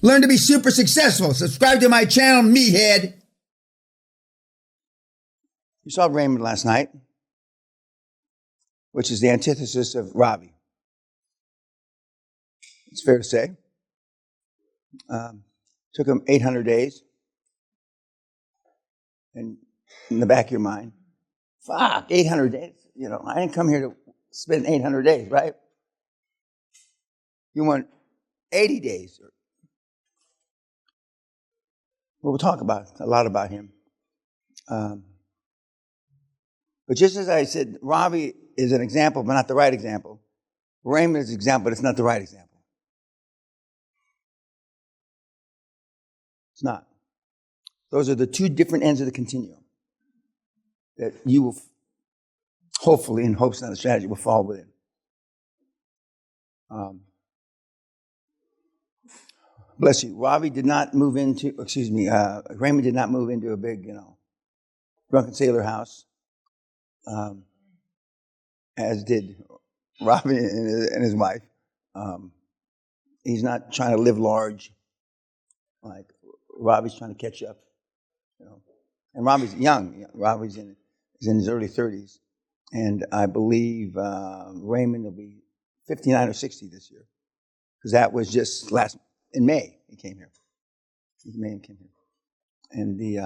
Learn to be super successful. Subscribe to my channel, Meathead. You saw Raymond last night, which is the antithesis of Robbie. It's fair to say. Took him 800 days. And in the back of your mind, fuck, 800 days. You know, I didn't come here to spend 800 days, right? You want 80 days. Well, we'll talk a lot about him. But just as I said, Robbie is an example, but not the right example. Raymond is an example, but it's not the right example. It's not. Those are the two different ends of the continuum that you will, hopefully, in hopes not a strategy, will fall within. Bless you. Raymond did not move into a big, drunken sailor house, as did Robbie and his wife. He's not trying to live large like Robbie's trying to catch up. And Robbie's young. Robbie's in his early 30s. And I believe Raymond will be 59 or 60 this year. Because that was just in May he came here. And he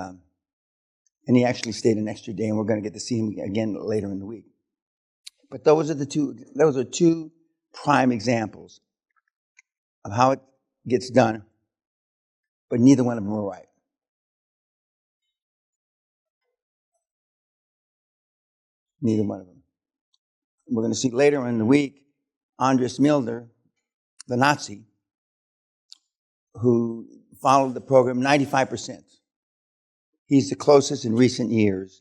actually stayed an extra day, and we're going to get to see him again later in the week. But those are two prime examples of how it gets done, but neither one of them are right. Neither one of them. We're going to see later in the week Andres Milder, the Nazi, who followed the program 95%. He's the closest in recent years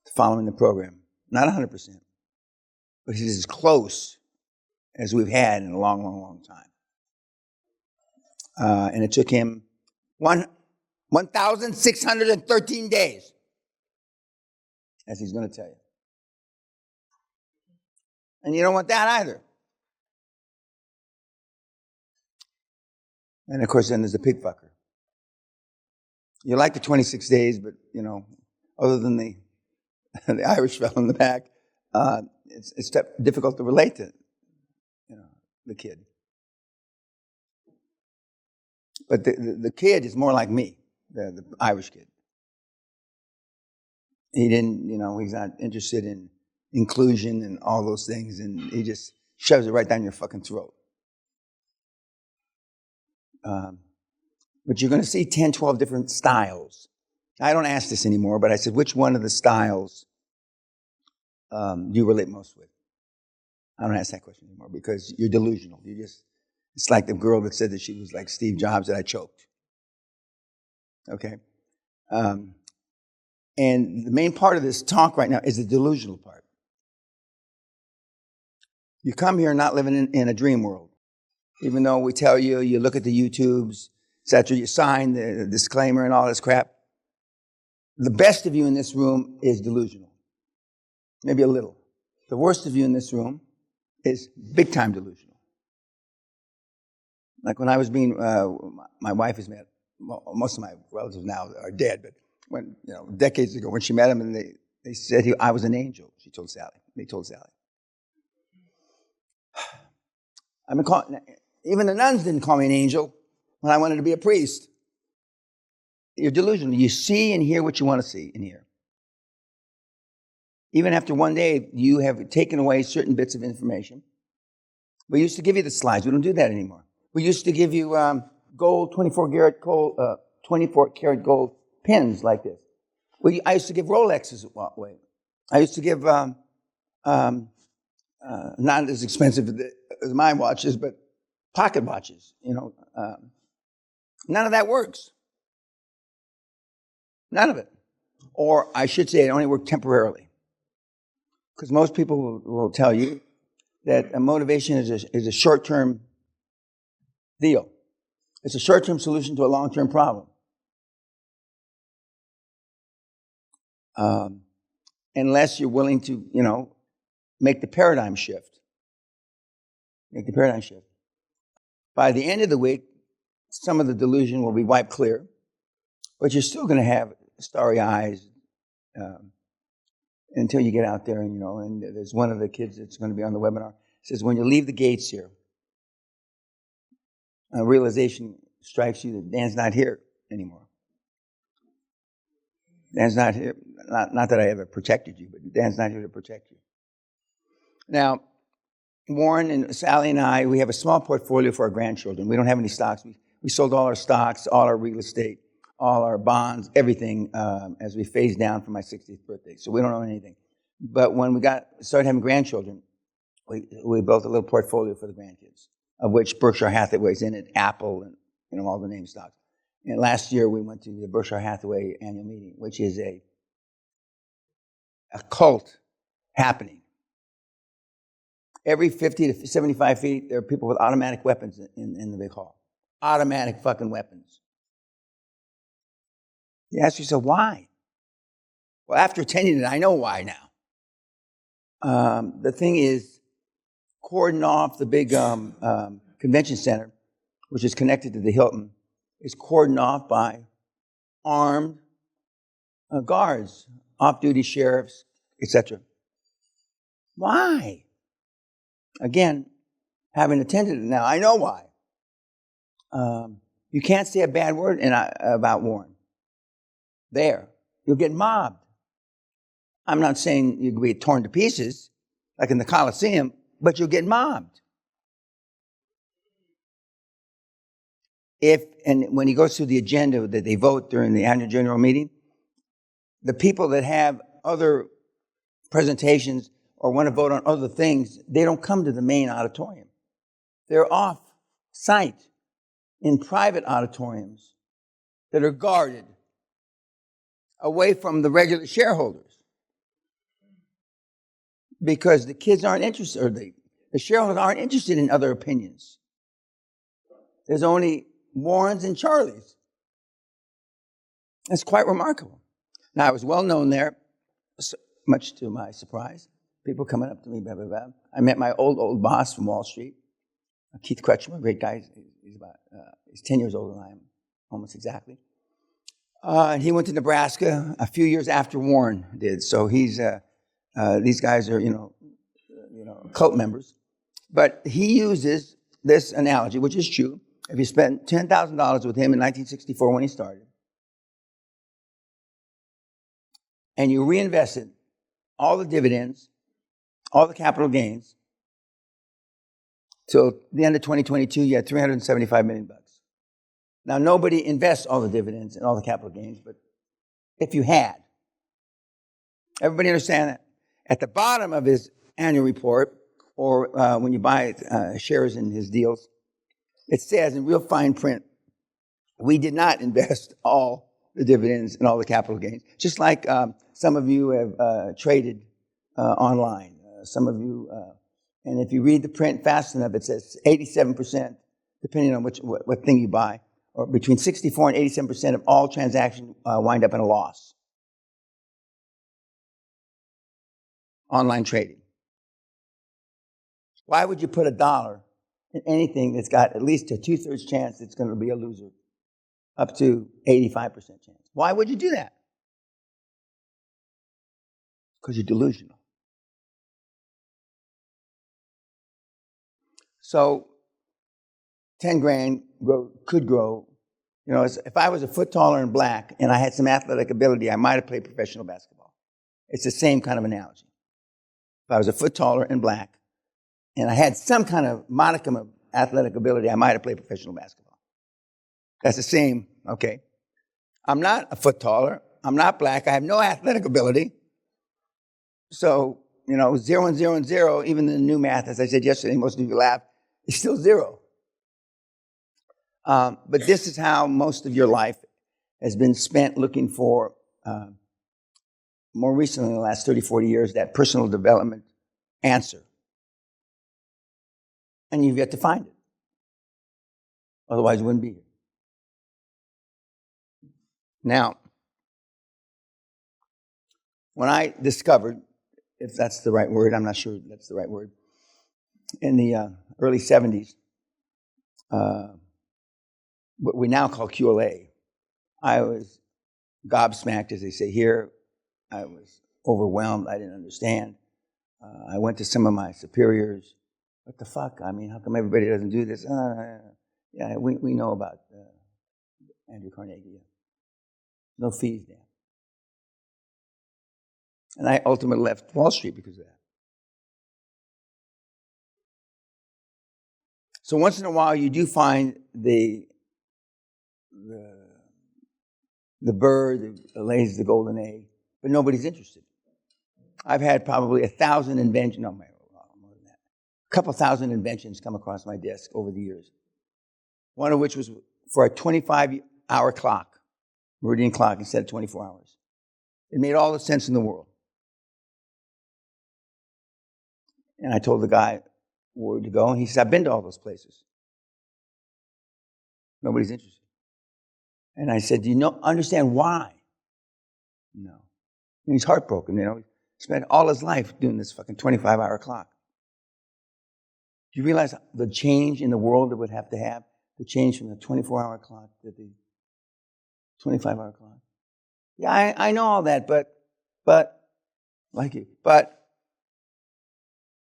to following the program. Not 100%, but he's as close as we've had in a long, long, long time. And it took him 1,613 days, as he's going to tell you. And you don't want that either. And of course, then there's the pig fucker. You like the 26 days, but, other than the Irish fellow in the back, it's difficult to relate to, the kid. But the kid is more like me, the Irish kid. He didn't, he's not interested in inclusion and all those things, and he just shoves it right down your fucking throat. But you're going to see 10, 12 different styles. I don't ask this anymore, but I said, which one of the styles do you relate most with? I don't ask that question anymore because you're delusional. It's like the girl that said that she was like Steve Jobs that I choked. Okay? And the main part of this talk right now is the delusional part. You come here not living in a dream world. Even though we tell you, you look at the YouTubes, etc., you sign the disclaimer and all this crap. The best of you in this room is delusional. Maybe a little. The worst of you in this room is big time delusional. Like when I was my wife has met, most of my relatives now are dead, but when, decades ago when she met him and they said I was an angel, they told Sally. Even the nuns didn't call me an angel when I wanted to be a priest. You're delusional. You see and hear what you want to see and hear. Even after one day, you have taken away certain bits of information. We used to give you the slides. We don't do that anymore. We used to give you gold, 24 karat gold pins like this. I used to give Rolexes away. I used to give not as expensive as my watches, but pocket watches. None of that works. None of it. Or I should say it only worked temporarily. Because most people will tell you that motivation is a short-term deal. It's a short-term solution to a long-term problem. Unless you're willing to, make the paradigm shift. By the end of the week, some of the delusion will be wiped clear, but you're still going to have starry eyes until you get out there. And there's one of the kids that's going to be on the webinar says, when you leave the gates here, a realization strikes you that Dan's not here anymore. Dan's not here. Not that I ever protected you, but Dan's not here to protect you. Now, Warren and Sally and I, we have a small portfolio for our grandchildren. We don't have any stocks. We sold all our stocks, all our real estate, all our bonds, everything as we phased down for my 60th birthday. So we don't own anything. But when we started having grandchildren, we built a little portfolio for the grandkids, of which Berkshire Hathaway's in it, Apple, and all the name stocks. And last year we went to the Berkshire Hathaway annual meeting, which is a cult happening. Every 50 to 75 feet, there are people with automatic weapons in the big hall. Automatic fucking weapons. You ask yourself, why? Well, after attending it, I know why now. The thing is, cordon off the big convention center, which is connected to the Hilton, is cordoned off by armed guards, off-duty sheriffs, etc. Why? Again, having attended it now, I know why. You can't say a bad word about Warren. There. You'll get mobbed. I'm not saying you'll be torn to pieces, like in the Coliseum, but you'll get mobbed. And when he goes through the agenda that they vote during the annual general meeting, the people that have other presentations or want to vote on other things, they don't come to the main auditorium. They're off site in private auditoriums that are guarded away from the regular shareholders. Because the kids aren't interested, or the shareholders aren't interested in other opinions. There's only Warrens and Charlies. That's quite remarkable. Now, I was well known there, much to my surprise. People coming up to me, blah, blah, blah. I met my old boss from Wall Street, Keith Kretschmer, a great guy. He's 10 years older than I am, almost exactly. And he went to Nebraska a few years after Warren did. So these guys are, cult members. But he uses this analogy, which is true. If you spent $10,000 with him in 1964 when he started, and you reinvested all the dividends, all the capital gains, till the end of 2022, you had $375 million. Now, nobody invests all the dividends and all the capital gains, but if you had, everybody understand that? At the bottom of his annual report, or when you buy shares in his deals, it says in real fine print, we did not invest all the dividends and all the capital gains. Just like some of you have traded online. Some of you, and if you read the print fast enough, it says 87%, depending on what thing you buy, or between 64 and 87% of all transactions wind up in a loss. Online trading. Why would you put $1 in anything that's got at least a 2/3 chance it's going to be a loser, up to 85% chance? Why would you do that? Because you're delusional. So 10 grand could grow. If I was a foot taller and black and I had some athletic ability, I might have played professional basketball. It's the same kind of analogy. If I was a foot taller and black and I had some kind of modicum of athletic ability, I might have played professional basketball. That's the same, okay? I'm not a foot taller. I'm not black. I have no athletic ability. So, 0 and 0 and 0, even in the new math, as I said yesterday, most of you laughed, it's still 0. But this is how most of your life has been spent looking for, more recently in the last 30, 40 years, that personal development answer. And you've yet to find it. Otherwise, you wouldn't be here. Now, when I discovered, if that's the right word, I'm not sure that's the right word, in the early 70s, what we now call QLA. I was gobsmacked, as they say here. I was overwhelmed. I didn't understand. I went to some of my superiors. What the fuck? I mean, how come everybody doesn't do this? Yeah, we know about Andrew Carnegie. Yeah. No fees, Dan. And I ultimately left Wall Street because of that. So once in a while, you do find the bird that lays the golden egg, but nobody's interested. I've had probably 1,000 inventions, no, more than that. A couple thousand inventions come across my desk over the years. One of which was for a 25-hour clock, meridian clock, instead of 24 hours. It made all the sense in the world. And I told the guy where to go, and he said, I've been to all those places. Nobody's interested. And I said, do you understand why? No. And he's heartbroken, you know. He spent all his life doing this fucking 25-hour clock. Do you realize the change in the world it would have to have? The change from the 24-hour clock to the 25-hour clock? Yeah, I know all that, but, like you, but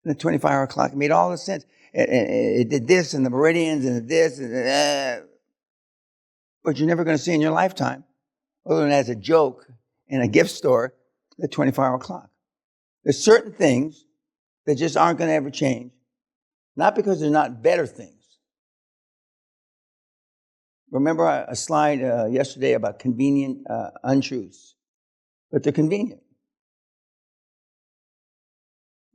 the 25-hour clock, it made all the sense. It did this, and the meridians, and this, and but you're never going to see in your lifetime, other than as a joke in a gift store, the 24-hour clock. There's certain things that just aren't going to ever change, not because they're not better things. Remember a slide yesterday about convenient untruths, but they're convenient.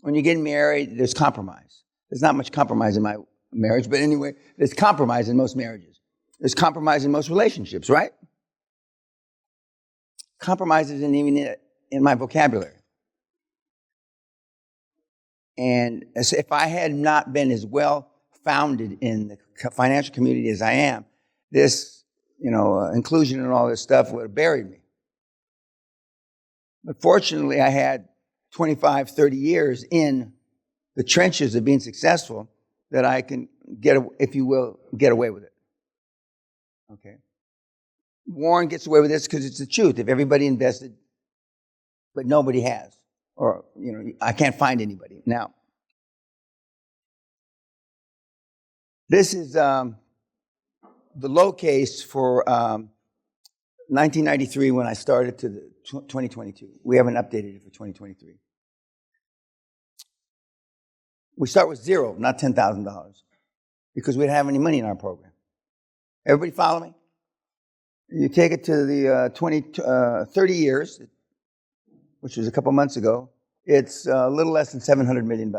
When you get married, there's compromise. There's not much compromise in my marriage, but anyway, there's compromise in most marriages. There's compromise in most relationships, right? Compromise isn't even in my vocabulary. And if I had not been as well founded in the financial community as I am, this, inclusion and all this stuff would have buried me. But fortunately, I had 25, 30 years in the trenches of being successful that I can get away with it. Okay. Warren gets away with this because it's the truth. If everybody invested, but nobody has, or, I can't find anybody. Now, this is the low case for 1993 when I started to the 2022. We haven't updated it for 2023. We start with zero, not $10,000, because we didn't have any money in our program. Everybody follow me? You take it to the 30 years, which was a couple months ago, it's a little less than $700 million.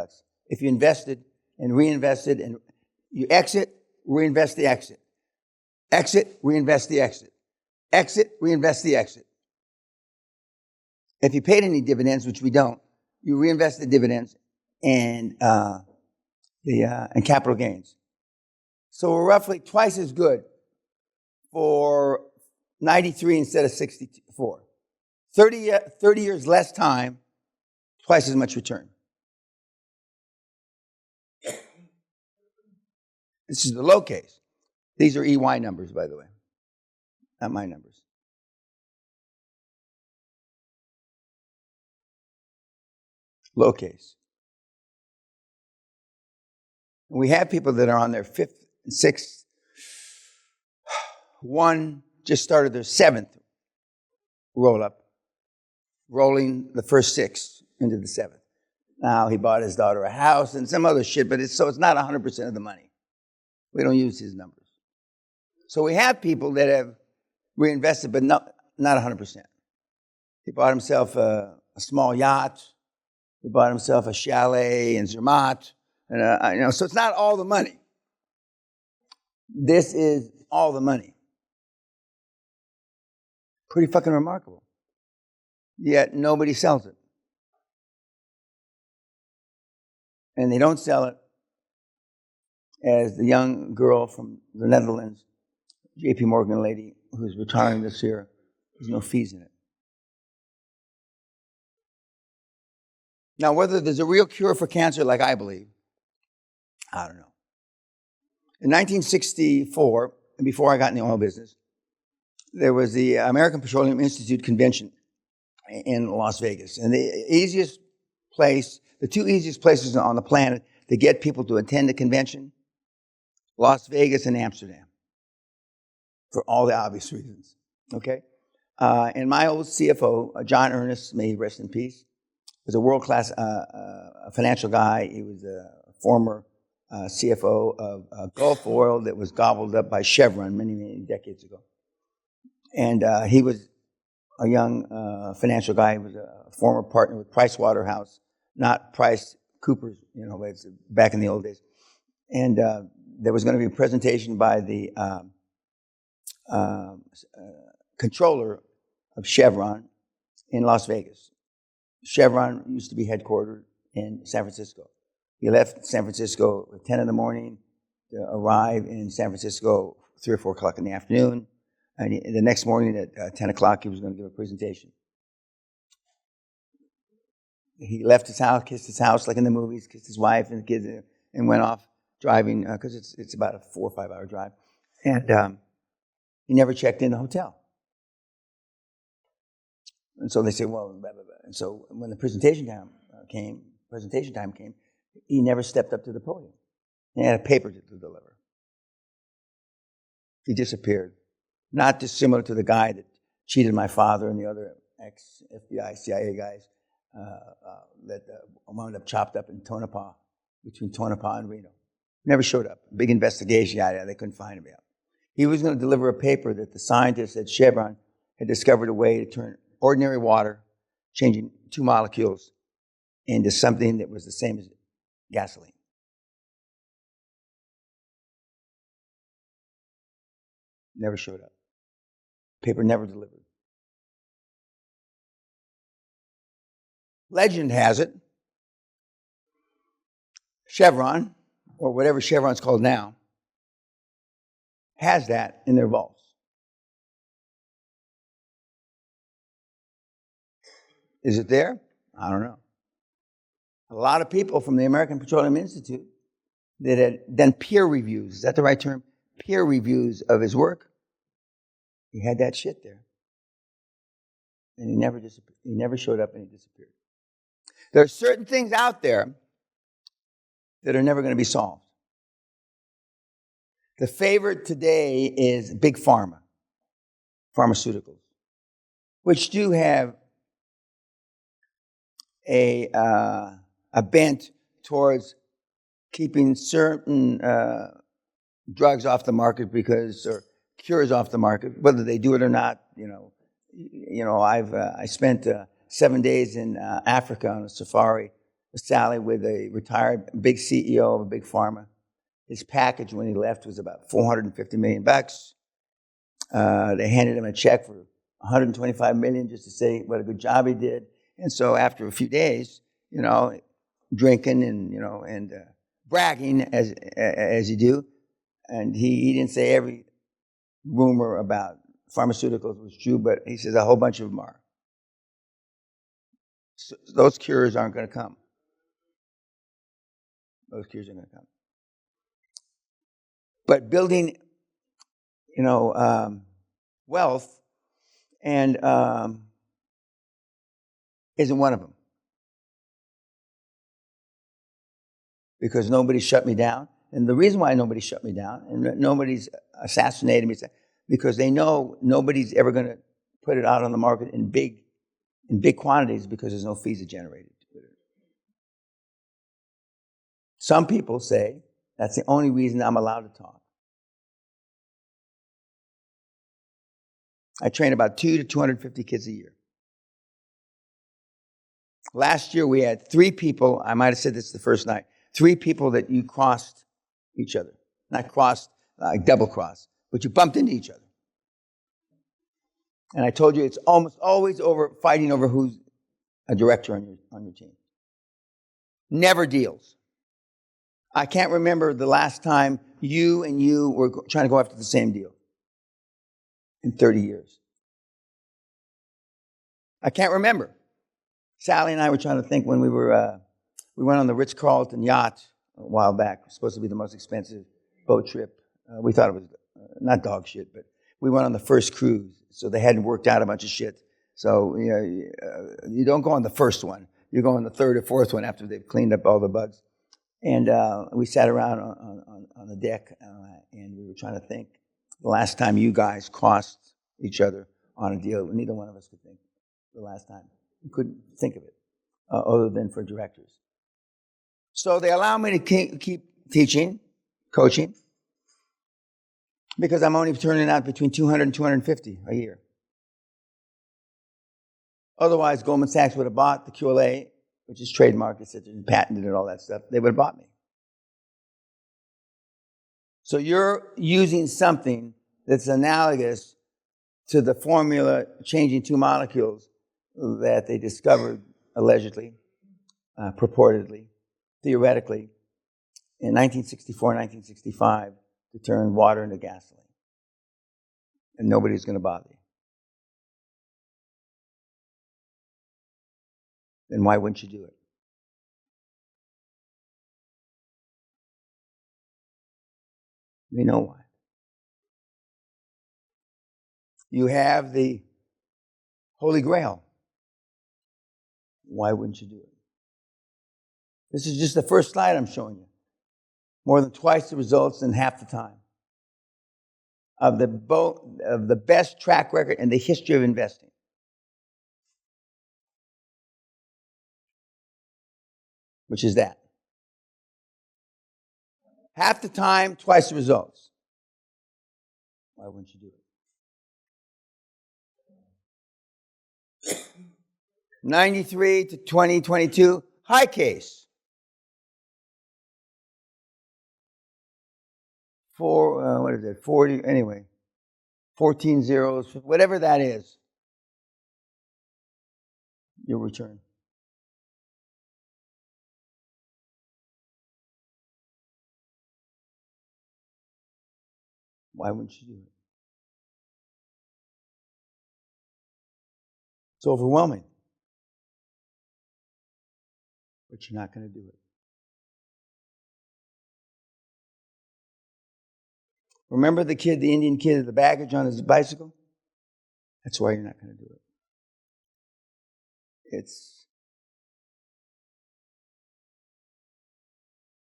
If you invested and reinvested and you exit, reinvest the exit. Exit, reinvest the exit. Exit, reinvest the exit. If you paid any dividends, which we don't, you reinvest the dividends and capital gains. So we're roughly twice as good for 93 instead of 64. 30 years less time, twice as much return. This is the low case. These are EY numbers, by the way, not my numbers. Low case. We have people that are on their fifth, sixth. One just started their seventh roll-up, rolling the first six into the seventh. Now he bought his daughter a house and some other shit, but it's not 100% of the money. We don't use his numbers. So we have people that have reinvested, but not 100%. He bought himself a small yacht. He bought himself a chalet in Zermatt. And, so it's not all the money. This is all the money. Pretty fucking remarkable. Yet nobody sells it. And they don't sell it as the young girl from the Netherlands, JP Morgan lady, who's retiring this year. There's no fees in it. Now, whether there's a real cure for cancer, like I believe, I don't know. In 1964, and before I got in the oil business, there was the American Petroleum Institute convention in Las Vegas. And the two easiest places on the planet to get people to attend the convention, Las Vegas and Amsterdam, for all the obvious reasons, okay? And my old CFO, John Ernest, may he rest in peace, was a world-class financial guy. He was a former CFO of Gulf Oil that was gobbled up by Chevron many, many decades ago. And he was a young financial guy. He was a former partner with Price Waterhouse, not Price Coopers, it's back in the old days. And there was going to be a presentation by the controller of Chevron in Las Vegas. Chevron used to be headquartered in San Francisco. He left San Francisco at 10 in the morning to arrive in San Francisco 3 or 4 o'clock in the afternoon. And the next morning at 10 o'clock, he was going to give a presentation. He left his house, kissed his house like in the movies, kissed his wife and the kids, and went off driving, because it's about a 4 or 5 hour drive. And he never checked in the hotel. And so they said, well, blah, blah, blah. And so when the presentation time came, he never stepped up to the podium. He had a paper to deliver. He disappeared. Not dissimilar to the guy that cheated my father and the other ex-FBI, CIA guys that wound up chopped up in Tonopah, between Tonopah and Reno. Never showed up. Big investigation, they couldn't find him yet. He was going to deliver a paper that the scientists at Chevron had discovered a way to turn ordinary water, changing 2 molecules, into something that was the same as gasoline. Never showed up. Paper never delivered. Legend has it, Chevron, or whatever Chevron's called now, has that in their vaults. Is it there? I don't know. A lot of people from the American Petroleum Institute that had done peer reviews, is that the right term? Peer reviews of his work. He had that shit there. And he never showed up and he disappeared. There are certain things out there that are never going to be solved. The favorite today is big pharma, pharmaceuticals, which do have a bent towards keeping certain drugs off the market or cures off the market, whether they do it or not. I spent 7 days in Africa on a safari with Sally with a retired big CEO of a big pharma. His package when he left was about $450 million. They handed him a check for $125 million just to say what a good job he did. And so after a few days, drinking and bragging as you do, and he didn't say every rumor about pharmaceuticals was true, but he says a whole bunch of them are. So those cures aren't going to come. Those cures are going to come. But building, wealth and isn't one of them. Because nobody shut me down. And the reason why nobody shut me down and nobody's assassinated me, because they know nobody's ever going to put it out on the market in big quantities because there's no fees generated. Some people say that's the only reason I'm allowed to talk. I train about 200 to 250 kids a year. Last year we had 3 people, I might have said this the first night, 3 people that you crossed each other. Not crossed, like double crossed, but you bumped into each other. And I told you it's almost always fighting over who's a director on your team. Never deals. I can't remember the last time you were trying to go after the same deal in 30 years. I can't remember. Sally and I were trying to think when we went on the Ritz-Carlton yacht a while back. It was supposed to be the most expensive boat trip. We thought it was not dog shit, but we went on the first cruise, so they hadn't worked out a bunch of shit. So you don't go on the first one. You go on the third or fourth one after they've cleaned up all the bugs. And we sat around on the deck, and we were trying to think the last time you guys cost each other on a deal. Neither one of us could think the last time. We couldn't think of it other than for directors. So they allow me to keep teaching, coaching, because I'm only turning out between 200 and 250 a year. Otherwise, Goldman Sachs would have bought the QLA, which is trademarked, it's patented and all that stuff. They would have bought me. So you're using something that's analogous to the formula changing two molecules that they discovered allegedly, purportedly, theoretically, in 1964 and 1965 to turn water into gasoline. And nobody's going to bother you. Then why wouldn't you do it? We know why. You have the Holy Grail. Why wouldn't you do it? This is just the first slide I'm showing you. More than twice the results in half the time. Of the best track record in the history of investing. Which is that. Half the time, twice the results. Why wouldn't you do it? 93 to 2022, high case. What is it, 40, anyway, 14 zeros, whatever that is, your return. Why wouldn't you do it? It's overwhelming. But you're not going to do it. Remember the kid, the Indian kid with the baggage on his bicycle? That's why you're not going to do it. It's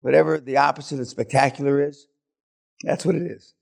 whatever the opposite of spectacular is, that's what it is.